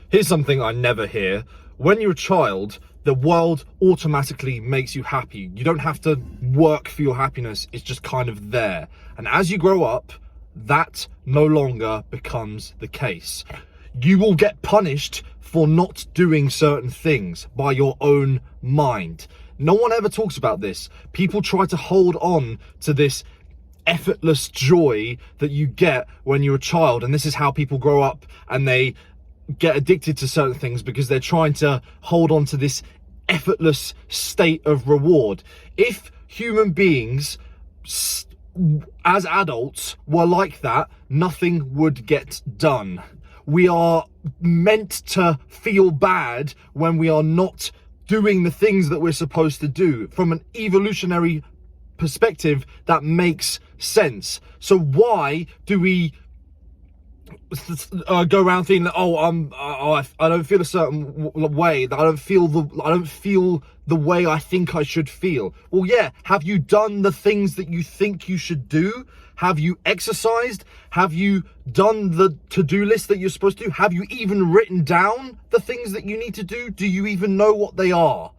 Here's something I never hear. When you're a child, the world automatically makes you happy. You don't have to work for your happiness. It's just kind of there. And as you grow up, that no longer becomes the case. You will get punished for not doing certain things by your own mind. No one ever talks about this. People try to hold on to this effortless joy that you get when you're a child. And this is how people grow up and they get addicted to certain things, because they're trying to hold on to this effortless state of reward. If human beings as adults were like that, nothing would get done. We are meant to feel bad when we are not doing the things that we're supposed to do. From an evolutionary perspective, that makes sense. So why do we go around feeling like, I don't feel a certain way, that I don't feel the way I think I should feel? Well, yeah, have you done the things that you think you should do? Have you exercised? Have you done the to-do list that you're supposed to? Have you even written down the things that you need to do? Do you even know what they are?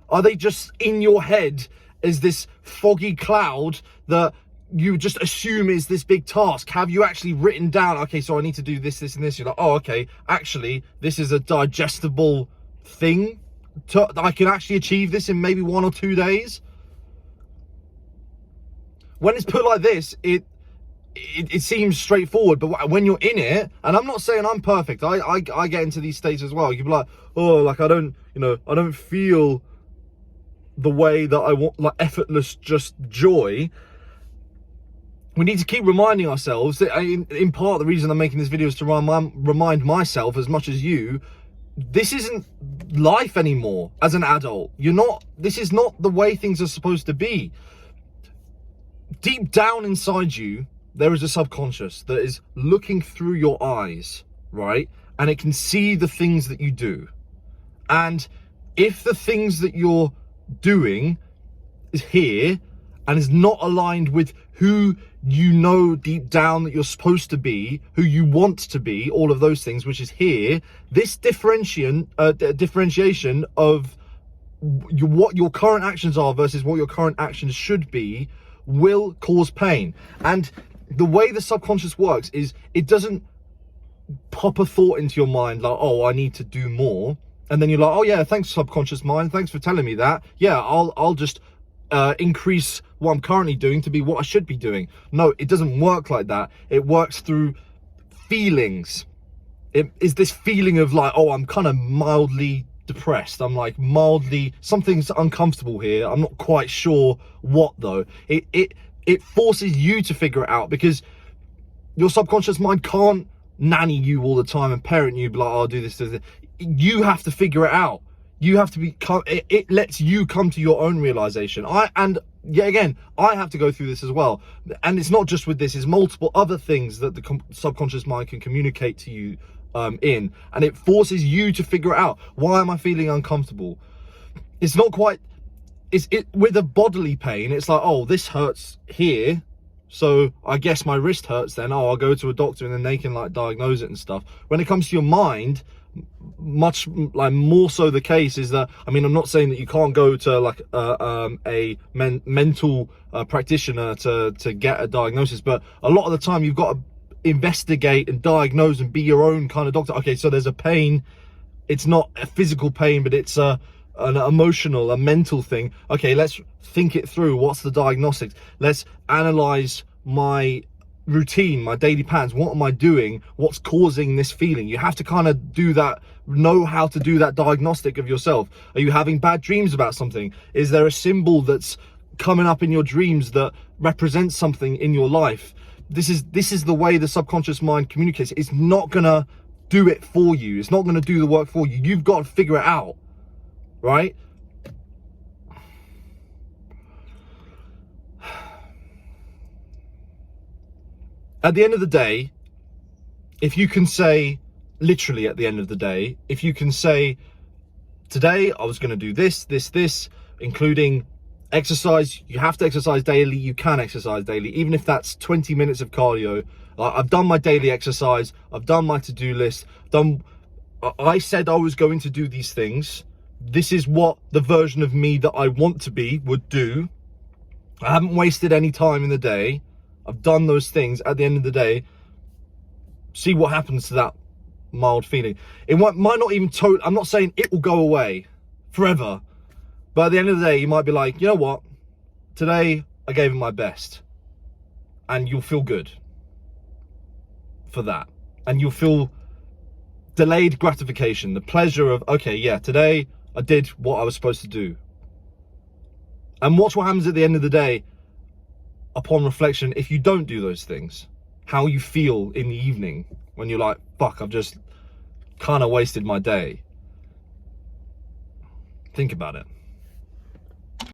Are they just in your head as this foggy cloud that you just assume is this big task? Have you actually written down, okay, so I need to do this, this, and this? You're like, oh, okay, actually, this is a digestible thing. I can actually achieve this in maybe 1 or 2 days. When it's put like this, it seems straightforward, but when you're in it, and I'm not saying I'm perfect, I get into these states as well. You'd be like, oh, like I don't feel the way that I want, like effortless just joy. We need to keep reminding ourselves that, in part, the reason I'm making this video is to remind myself as much as you, this isn't life anymore as an adult. This is not the way things are supposed to be. Deep down inside you, there is a subconscious that is looking through your eyes, right? And it can see the things that you do. And if the things that you're doing is here and is not aligned with who you know deep down that you're supposed to be, who you want to be, all of those things, which is here, this differentiation of what your current actions are versus what your current actions should be will cause pain. And the way the subconscious works is it doesn't pop a thought into your mind like, oh, I need to do more, and then you're like, oh yeah, thanks subconscious mind, thanks for telling me that. Yeah, I'll just increase what I'm currently doing to be what I should be doing. No, it doesn't work like that. It works through feelings. It is this feeling of like, oh, I'm kind of mildly depressed. I'm like something's uncomfortable here. I'm not quite sure what though. It forces you to figure it out, because your subconscious mind can't nanny you all the time and parent you, be like, oh, I'll do this, do this. You have to figure it out. You have to it lets you come to your own realization. And yet again, I have to go through this as well. And it's not just with this, it's multiple other things that the subconscious mind can communicate to you and it forces you to figure it out. Why am I feeling uncomfortable? It's not quite, with a bodily pain, it's like, oh, this hurts here, so I guess my wrist hurts then. Oh, I'll go to a doctor and then they can like diagnose it and stuff. When it comes to your mind, much like more so the case is that, I mean, I'm not saying that you can't go to like a mental practitioner to get a diagnosis, but a lot of the time you've got to investigate and diagnose and be your own kind of doctor. Okay, so there's a pain, it's not a physical pain, but it's an emotional, a mental thing. Okay, let's think it through. What's the diagnostics? Let's analyze my routine, my daily patterns. What am I doing? What's causing this feeling? You have to kind of do that, know how to do that diagnostic of yourself. Are you having bad dreams about something? Is there a symbol that's coming up in your dreams that represents something in your life? This is the way the subconscious mind communicates. It's not gonna do it for you. It's not gonna do the work for you. You've got to figure it out, right? At the end of the day, if you can say, literally at the end of the day, if you can say, today I was going to do this, including exercise. You have to exercise daily. You can exercise daily, even if that's 20 minutes of cardio. I've done my daily exercise. I've done my to-do list, done I said I was going to do these things. This is what the version of me that I want to be would do. I haven't wasted any time in the day. I've done those things. At the end of the day, see what happens to that mild feeling. It might not even I'm not saying it will go away forever, but at the end of the day, you might be like, you know what? Today, I gave it my best. And you'll feel good for that. And you'll feel delayed gratification, the pleasure of, okay, yeah, today I did what I was supposed to do. And watch what happens at the end of the day, upon reflection, if you don't do those things. How you feel in the evening when you're like, fuck, I've just kind of wasted my day. Think about it.